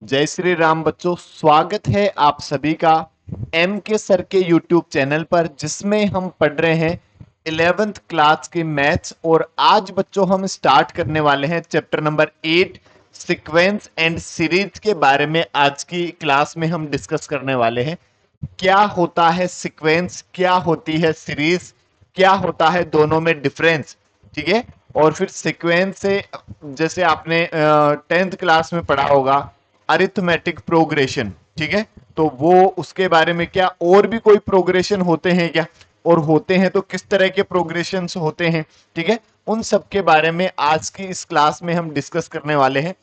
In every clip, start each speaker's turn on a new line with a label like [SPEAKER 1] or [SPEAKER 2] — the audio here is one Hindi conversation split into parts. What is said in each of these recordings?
[SPEAKER 1] जय श्री राम बच्चों, स्वागत है आप सभी का एम के सर के यूट्यूब चैनल पर, जिसमें हम पढ़ रहे हैं 11th क्लास के मैथ्स। और आज बच्चों हम स्टार्ट करने वाले हैं chapter number 8 sequence and series के बारे में। आज की क्लास में हम डिस्कस करने वाले हैं क्या होता है सीक्वेंस, क्या होती है सीरीज, क्या होता है दोनों में डिफरेंस। ठीक है। और फिर सीक्वेंस से जैसे आपने 10th क्लास में पढ़ा होगा अरिथमेटिक प्रोग्रेशन। ठीक है। तो वो उसके बारे में क्या और भी कोई प्रोग्रेशन होते हैं क्या, और होते हैं तो किस तरह के प्रोग्रेशन होते हैं। ठीक है। उन सब के बारे में आज की इस क्लास में हम डिस्कस करने वाले हैं।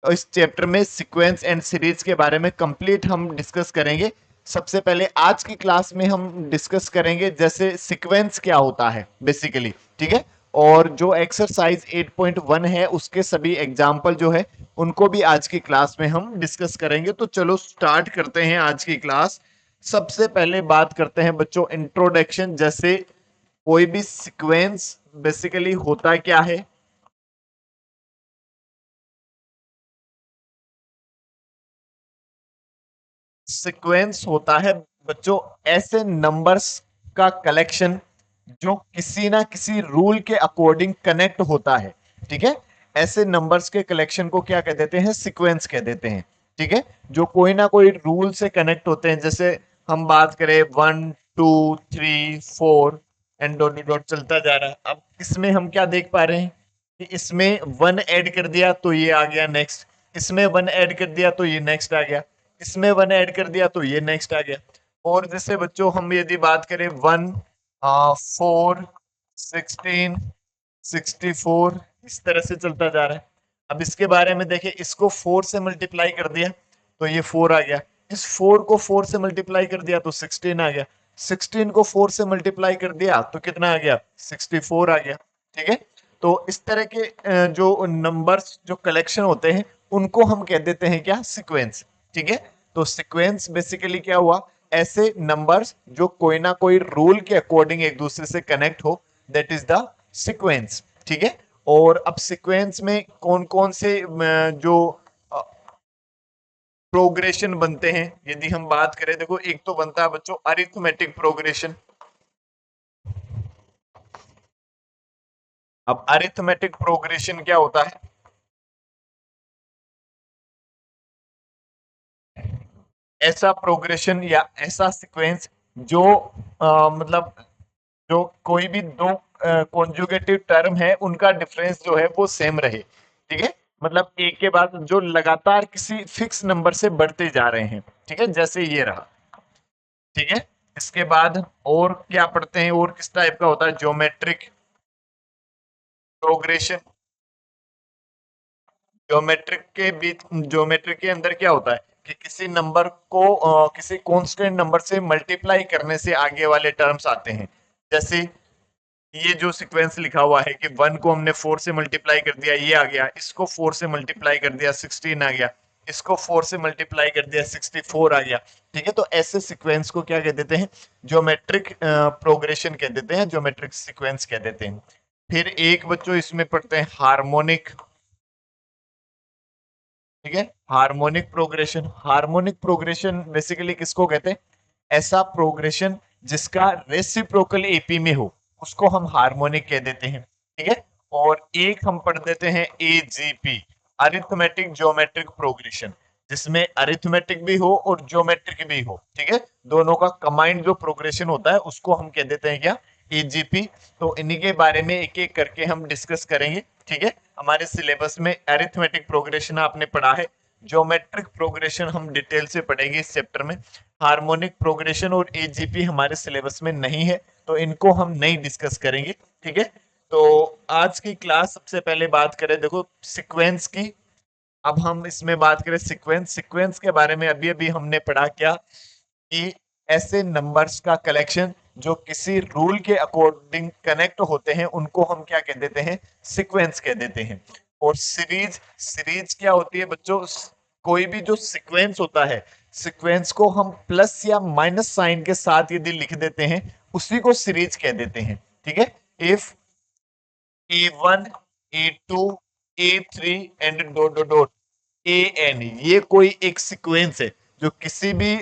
[SPEAKER 1] इस चैप्टर में सीक्वेंस एंड सीरीज के बारे में कंप्लीट हम डिस्कस करेंगे। सबसे पहले आज की क्लास में हम डिस्कस करेंगे जैसे सीक्वेंस क्या होता है बेसिकली। ठीक है। और जो एक्सरसाइज 8.1 है उसके सभी एग्जाम्पल जो है उनको भी आज की क्लास में हम डिस्कस करेंगे। तो चलो स्टार्ट करते हैं आज की क्लास। सबसे पहले बात करते हैं बच्चों इंट्रोडक्शन। जैसे कोई भी सीक्वेंस बेसिकली होता क्या है। सीक्वेंस होता है बच्चों ऐसे नंबर्स का कलेक्शन जो किसी ना किसी रूल के अकॉर्डिंग कनेक्ट होता है। ठीक है। ऐसे नंबर्स के कलेक्शन को क्या कह देते हैं, सीक्वेंस कह देते हैं। ठीक है। जो कोई ना कोई रूल से कनेक्ट होते हैं। जैसे हम बात करें 1 2 3 4 एंड डॉट डॉट चलता जा रहा है। अब इसमें हम क्या देख पा रहे हैं कि इसमें वन ऐड कर दिया तो ये आ गया नेक्स्ट, इसमें वन ऐड कर दिया तो ये नेक्स्ट आ गया, इसमें वन ऐड कर दिया तो ये नेक्स्ट आ गया। और जैसे बच्चों हम यदि बात करें 1 4 16 64 इस तरह से चलता जा रहा है। अब इसके बारे में देखें, इसको 4 से मल्टीप्लाई कर दिया तो ये 4 आ गया, इस 4 को 4 से मल्टीप्लाई कर दिया तो 16 आ गया, 16 को 4 से मल्टीप्लाई कर दिया तो कितना आ गया, 64 आ गया। ठीक है। तो इस तरह के जो नंबर्स जो कलेक्शन होते हैं उनको हम कह देते हैं क्या, सीक्वेंस। ठीक है। तो सीक्वेंस बेसिकली क्या हुआ, ऐसे नंबर्स जो कोई ना कोई रूल के अकॉर्डिंग एक दूसरे से कनेक्ट हो, दैट इज द सीक्वेंस। ठीक है। और अब सीक्वेंस में कौन कौन से जो प्रोग्रेशन बनते हैं यदि हम बात करें, देखो एक तो बनता है बच्चों अरिथमेटिक प्रोग्रेशन। अब अरिथमेटिक प्रोग्रेशन क्या होता है, ऐसा प्रोग्रेशन या ऐसा सीक्वेंस जो मतलब जो कोई भी दो कॉन्जुगेटिव टर्म है उनका डिफरेंस जो है वो सेम रहे। ठीक है। मतलब एक के बाद जो लगातार किसी फिक्स नंबर से बढ़ते जा रहे हैं। ठीक है, जैसे ये रहा। ठीक है। इसके बाद और क्या पढ़ते हैं, और किस टाइप का होता है, ज्योमेट्रिक प्रोग्रेशन। ज्योमेट्रिक के अंदर क्या होता है कि किसी नंबर को किसी कांस्टेंट नंबर से मल्टीप्लाई करने से आगे वाले टर्म्स आते हैं। जैसे ये जो सीक्वेंस लिखा हुआ है कि 1 को हमने 4 से मल्टीप्लाई कर दिया ये आ गया, इसको 4 से मल्टीप्लाई कर दिया 16 आ गया, इसको 4 से मल्टीप्लाई कर दिया 64 आ गया। ठीक है। तो ऐसे सीक्वेंस को क्या कह देते हैं, ज्योमेट्रिक प्रोग्रेशन कह देते हैं, ज्योमेट्रिक सीक्वेंस कह देते हैं। फिर एक बच्चों इसमें पढ़ते हैं हार्मोनिक। ठीक है। Harmonic progression, harmonic progression basically किसको कहते हैं, ऐसा प्रोग्रेशन जिसका रेसिप्रोकल एपी में हो उसको हम हार्मोनिक कह देते हैं। ठीक है। और एक हम पढ़ देते हैं एजीपी, अरिथमेटिक ज्योमेट्रिक प्रोग्रेशन, जिसमें अरिथमेटिक भी हो और ज्योमेट्रिक भी हो। ठीक है। दोनों का कंबाइंड जो प्रोग्रेशन होता है उसको हम कह देते हैं क्या, एजीपी। तो इन्हीं के बारे में एक एक करके हम डिस्कस करेंगे। ठीक है। हमारे सिलेबस में अरिथमेटिक प्रोग्रेशन आपने पढ़ा है, ज्योमेट्रिक प्रोग्रेशन हम डिटेल से पढ़ेंगे इस चैप्टर में। हार्मोनिक प्रोग्रेशन और एजीपी हमारे सिलेबस में नहीं है तो इनको हम नहीं डिस्कस करेंगे। ठीक है। तो आज की क्लास सबसे पहले बात करें देखो सीक्वेंस की। अब हम इसमें बात करें सीक्वेंस, सीक्वेंस के बारे में अभी अभी हमने पढ़ा क्या कि ऐसे नंबर्स का कलेक्शन जो किसी रूल के अकॉर्डिंग कनेक्ट होते हैं उनको हम क्या कह देते हैं, सीक्वेंस कह देते हैं। और सीरीज, सीरीज क्या होती है बच्चों, कोई भी जो सीक्वेंस होता है, सीक्वेंस को हम प्लस या माइनस साइन के साथ यदि लिख देते हैं उसी को सीरीज कह देते हैं। ठीक है। If A1 A2 A3 and dot dot dot, a n, ये कोई एक सीक्वेंस है जो किसी भी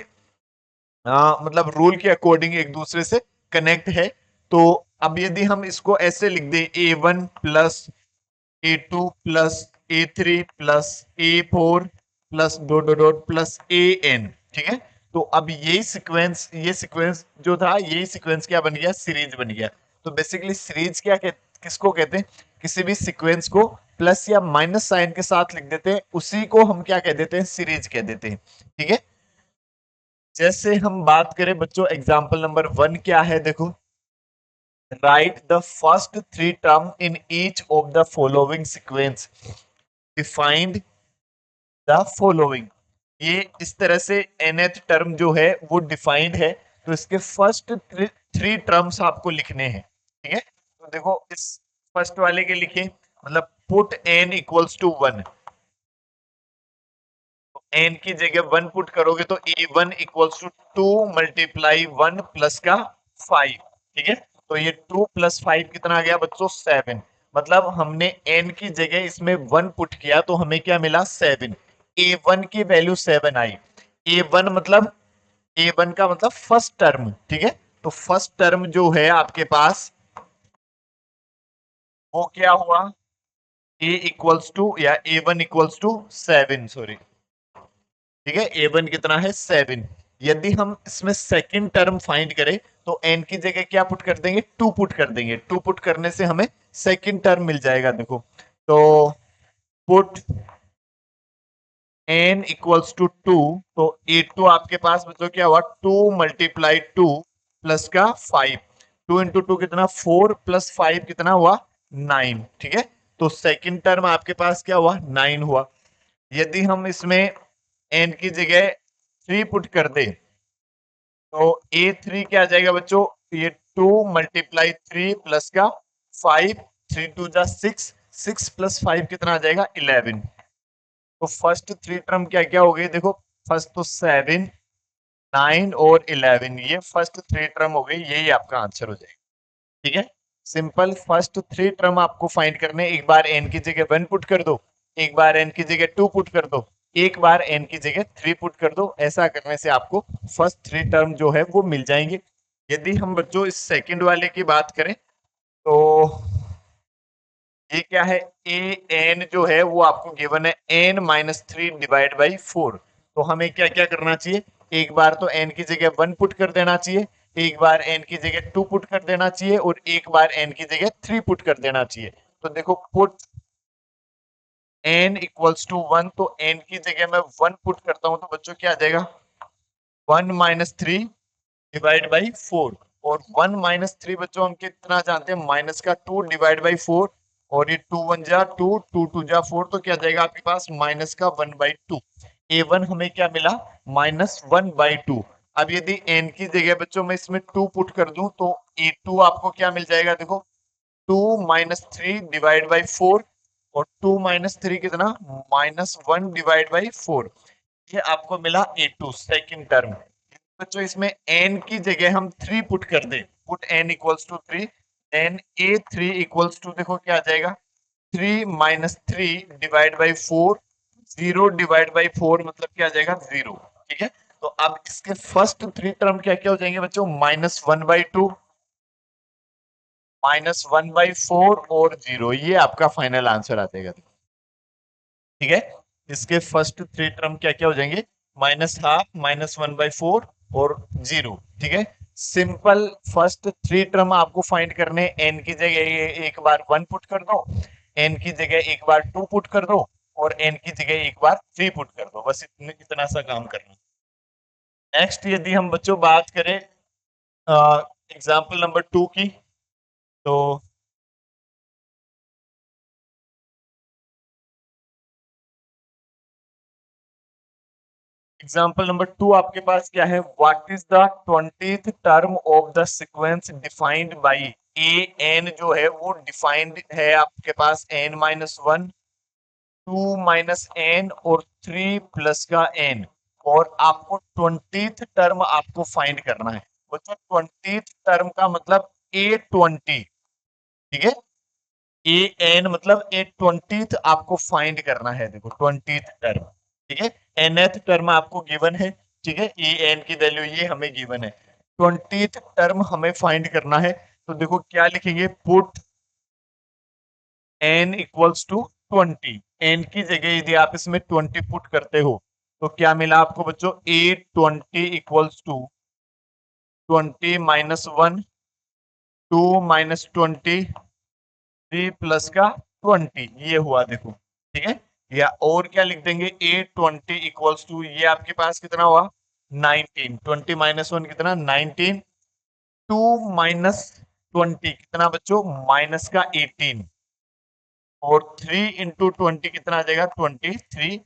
[SPEAKER 1] मतलब रूल के अकॉर्डिंग एक दूसरे से कनेक्ट है। तो अब यदि हम इसको ऐसे लिख दें, A1 plus A2 plus A3 plus A4 plus dot dot dot plus AN, ठीक है। तो अब ये सीक्वेंस जो था, यही सीक्वेंस क्या बन गया, सीरीज बन गया। तो बेसिकली सीरीज किसको कहते हैं, किसी भी सीक्वेंस को प्लस या माइनस साइन के साथ लिख देते हैं, उसी को हम क्या कह देते हैं, सीरीज कह देते हैं, ठीक है। जैसे हम बात करें बच्चों, एग्जाम्पल नंबर 1 क्या है, देखो, right the first three term in each of the following sequence, defined the following. ये इस तरह से nth टर्म जो है वो डिफाइंड है, तो इसके फर्स्ट थ्री टर्म्स आपको लिखने हैं, ठीक है। तो देखो, इस फर्स्ट वाले के लिखे, मतलब put n equals to 1, n की जगह 1 पुट करोगे तो A1 equals to 2 multiply 1 plus का 5, ठीक है। तो ये 2 प्लस 5 कितना आ गया बच्चों, 7। मतलब हमने एन की जगह इसमें 1 पुट किया तो हमें क्या मिला, 7। A1 की वैल्यू 7 आई। A1 मतलब, A1 का मतलब फर्स्ट टर्म, ठीक है। तो फर्स्ट टर्म जो है आपके पास वो क्या हुआ, ए इक्वल्स टू या A1 इक्वल्स टू 7, सॉरी, ठीक है। A1 कितना है, 7। यदि हम इसमें सेकंड टर्म फाइंड करें तो n की जगह क्या पुट कर देंगे, 2 पुट कर देंगे। 2 पुट करने से हमें सेकंड टर्म मिल जाएगा, देखो। तो पुट n इक्वल्स टू 2, तो A2 आपके पास बच्चों क्या हुआ, 2 मल्टीप्लाई 2 प्लस का 5। 2 इंटू 2 कितना, 4 प्लस 5 कितना हुआ, 9, ठीक है। तो सेकंड टर्म आपके पास क्या हुआ, 9 हुआ। यदि हम इसमें n की जगह 3 पुट कर दे तो A3 क्या आ जाएगा बच्चों, ये 2 मल्टीप्लाई 3 प्लस का 5, 3 टू जा 6, 6 प्लस 5 कितना आ जाएगा, 11। तो फर्स्ट थ्री टर्म क्या क्या हो गई, देखो, फर्स्ट तो 7, 9 और 11, ये फर्स्ट थ्री टर्म हो गई, यही आपका आंसर हो जाएगा, ठीक है। सिंपल, फर्स्ट थ्री टर्म आपको फाइंड करने, एक बार n की जगह 1 पुट कर दो, एक बार n की जगह 2 पुट कर दो, एक बार n की जगह 3 पुट कर दो। ऐसा करने से आपको फर्स्ट थ्री टर्म जो है वो मिल जाएंगे। यदि हम बच्चों इस सेकंड वाले की बात करें तो ये क्या है, ए एन जो है वो आपको गिवन है n-3 डिवाइड बाई 4। तो हमें क्या क्या करना चाहिए, एक बार तो n की जगह 1 पुट कर देना चाहिए, एक बार n की जगह 2 पुट कर देना चाहिए और एक बार n की जगह 3 पुट कर देना चाहिए। तो देखो, पुट n इक्वल्स टू 1, तो n की जगह मैं 1 पुट करता हूं तो बच्चों क्या आ जाएगा, 1-3 डिवाइड बाई 4। और 1-3 बच्चों हम कितना जानते हैं, माइनस का 2 डिवाइड बाई 4। और ये 2 1 जा 2, 2 2 जा 4, तो क्या जाएगा आपके पास, माइनस का 1/2। A1 हमें क्या मिला, -1/2। अब यदि n की जगह बच्चों मैं इसमें 2 पुट कर दूं तो A2 आपको क्या मिल जाएगा, देखो, 2-3 डिवाइड बाई 4। और 2-3 कितना, -1 डिवाइड बाई 4। ये आपको मिला A2 सेकंड टर्म। बच्चों इसमें n की जगह हम 3 पुट कर दें, put n equals to 3, then A3 equals to, देखो क्या आ जाएगा, 3-3 डिवाइड बाई 4। 0 डिवाइड बाई 4 मतलब क्या आ जाएगा, 0, ठीक है। तो अब इसके फर्स्ट थ्री टर्म क्या क्या हो जाएंगे बच्चों, -1/2, -1/4 और 0। ये आपका फाइनल आंसर आ जाएगा, ठीक है। इसके फर्स्ट थ्री टर्म क्या क्या हो जाएंगे, -12, -1/4 और 0, ठीक है। सिंपल, फर्स्ट थ्री टर्म आपको फाइंड करने, n की जगह एक बार 1 पुट कर दो, n की जगह एक बार 2 पुट कर दो और n की जगह एक बार 3 पुट कर दो, बस इतना सा काम करना। नेक्स्ट यदि हम बच्चों बात करें एग्जाम्पल नंबर 2 की, तो एग्जाम्पल नंबर 2 आपके पास क्या है, what is the 20th term of the sequence defined by a n, जो है वो डिफाइंड है आपके पास n-1, 2-n और 3 प्लस का n। और आपको 20th टर्म आपको फाइंड करना है बच्चों। 20th टर्म का मतलब A20, ठीक है। ए एन मतलब ए 20th आपको फाइंड करना है, देखो 20th टर्म, ठीक है। nth टर्म आपको गिवन है, ठीक है, ए एन की वैल्यू ये हमें गिवन है, 20th टर्म हमें फाइंड करना है। तो देखो क्या लिखेंगे, put n equals to 20, n की जगह यदि आप इसमें 20 पुट करते हो तो क्या मिला आपको बच्चों, a 20 equals to 20 minus 1, 2 minus 20, 3 plus का 20, ये हुआ देखो, ठीक है। या और क्या लिख देंगे, ए 20 इक्वल्स टू, ये आपके पास कितना हुआ 19, 20 माइनस 1 कितना 19, 2 माइनस 20 कितना बच्चों माइनस का 18, और 3 इंटू 20 कितना आ जाएगा 23।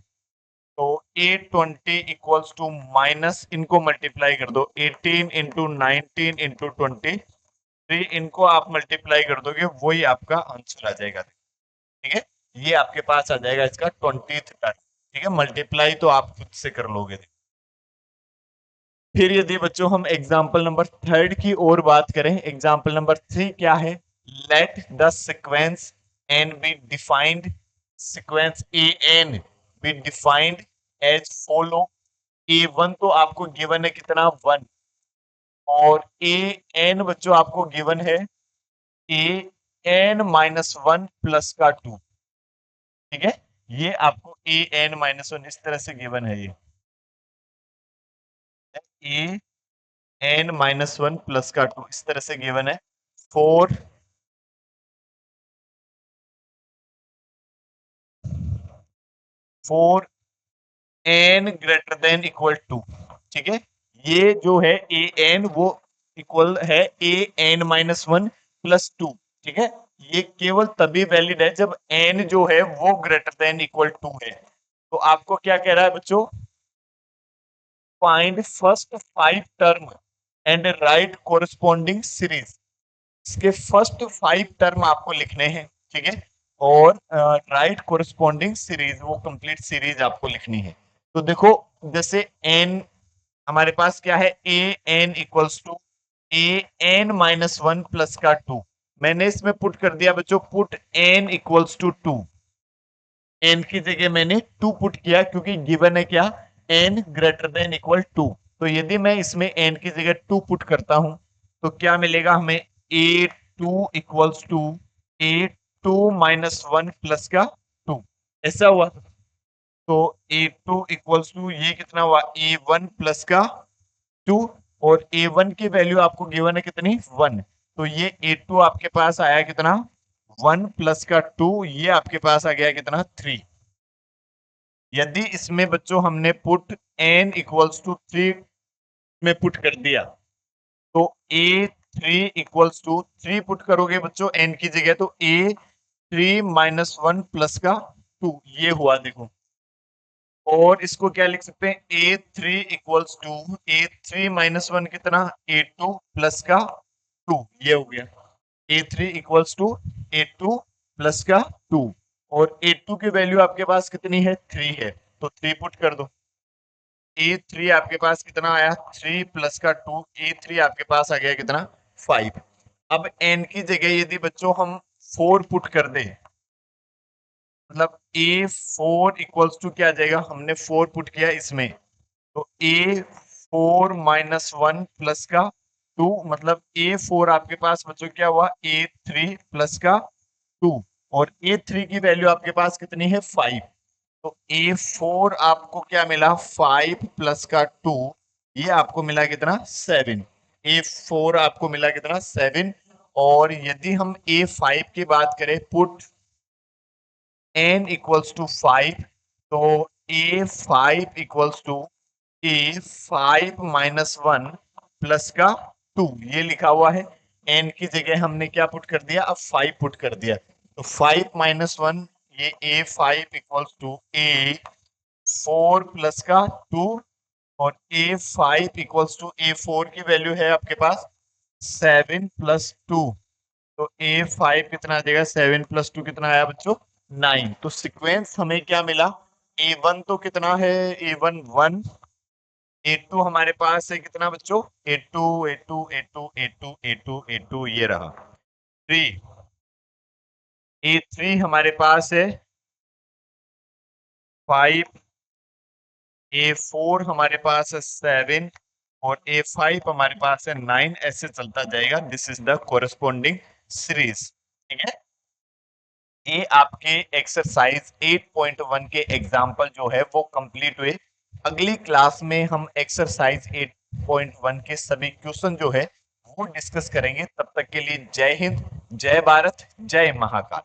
[SPEAKER 1] तो ए 20 इक्वल्स टू माइनस, इनको मल्टीप्लाई कर दो, 18 इंटू 19 इंटू 23, इनको आप मल्टीप्लाई कर दोगे वही आपका आंसर आ जाएगा, ठीक है। ये आपके पास आ जाएगा इसका 20th टर्म, ठीक है। मल्टीप्लाई तो आप खुद से कर लोगे। फिर यदि बच्चों हम एग्जाम्पल नंबर 3 की ओर बात करें, एग्जाम्पल नंबर 3 क्या है, let the sequence n be defined, sequence a n be defined as follow. A one तो आपको गिवन है कितना 1, और ए एन बच्चों आपको गिवन है ए एन माइनस 1 प्लस का 2, ठीक है। ये आपको ए एन माइनस 1 इस तरह से गिवन है, ये ए एन माइनस 1 प्लस का 2 इस तरह से गिवन है। 4 4 n greater than equal to, ठीक है। ये जो है ए एन वो इक्वल है ए एन माइनस 1 प्लस 2, ठीक है। ये केवल तभी वैलिड है जब एन जो है वो ग्रेटर देन इक्वल टू है। तो आपको क्या कह रहा है बच्चों, find first 5 term and right corresponding series. इसके फर्स्ट 5 टर्म आपको लिखने हैं, ठीक है, और राइट कोरस्पॉन्डिंग सीरीज, वो कंप्लीट सीरीज आपको लिखनी है। तो देखो, जैसे एन हमारे पास क्या है, a n equals to a n minus 1 plus का 2, मैंने इसमें पुट कर दिया बच्चों, put n equals to 2, n की जगह मैंने 2 पुट किया क्योंकि गिवन है क्या, एन ग्रेटर देन इक्वल 2। तो यदि मैं इसमें एन की जगह 2 पुट करता हूं तो क्या मिलेगा हमें, a 2 equals to a 2 minus 1 plus का 2, ऐसा हुआ। तो ए 2 इक्वल्स टू ये कितना हुआ, ए 1 प्लस का 2, और ए 1 की वैल्यू आपको गिवन है कितनी 1, तो ये ए 2 आपके पास आया कितना 1 प्लस का 2, ये आपके पास आ गया कितना 3। यदि इसमें बच्चों हमने पुट n इक्वल्स टू 3 में पुट कर दिया तो ए 3 इक्वल्स टू 3 पुट करोगे बच्चों n की जगह, तो ए 3 माइनस 1 प्लस का 2, ये हुआ देखो। और इसको क्या लिख सकते हैं, ए 3 इक्वल्स टू ए 3 माइनस 1 कितना ए 2 प्लस का 2, ये हो गया। ए 3 इक्वल्स टू ए 2 प्लस का 2, और ए 2 की वैल्यू आपके पास कितनी है 3 है, तो 3 पुट कर दो। ए 3 आपके पास कितना आया 3 प्लस का 2, ए 3 आपके पास आ गया कितना 5। अब एन की जगह यदि बच्चों हम 4 पुट कर दे, मतलब ए 4 इक्वल्स टू क्या आ जाएगा, हमने 4 पुट किया इसमें, तो ए 4 माइनस 1 प्लस का 2, मतलब ए 4 आपके पास बच्चों क्या हुआ ए 3 प्लस का 2, और ए 3 की वैल्यू आपके पास कितनी है 5। तो ए 4 आपको क्या मिला 5 प्लस का 2, ये आपको मिला कितना 7। ए 4 आपको मिला कितना 7। और यदि हम ए 5 की बात करें, पुट n इक्वल्स टू 5, तो a 5 equals to a 5 minus 1 plus का 2, ये लिखा हुआ है। n की जगह हमने क्या पुट कर दिया, अब 5 पुट कर दिया, तो 5 माइनस 1, ये ए 5 इक्वल्स टू ए 4 प्लस का 2, और ए 5 इक्वल्स टू ए 4 की वैल्यू है आपके पास 7 प्लस 2, तो ए 5 कितना आ जाएगा 7 प्लस 2 कितना आया बच्चों 9। तो सीक्वेंस हमें क्या मिला, ए 1 तो कितना है ए 1 1, ए 2 हमारे पास है कितना बच्चों ए 2 ए 2 ए 2 ए 2 ए 2 ए 2, ये रहा 3, A3 हमारे पास है 5, A4 हमारे पास है 7 और A5 हमारे पास है 9। ऐसे चलता जाएगा। This is the corresponding series. ठीक है, ये आपके एक्सरसाइज 8.1 के एग्जाम्पल जो है वो कंप्लीट हुए। अगली क्लास में हम एक्सरसाइज 8.1 के सभी क्वेश्चन जो है वो डिस्कस करेंगे। तब तक के लिए जय हिंद, जय भारत, जय महाकाल।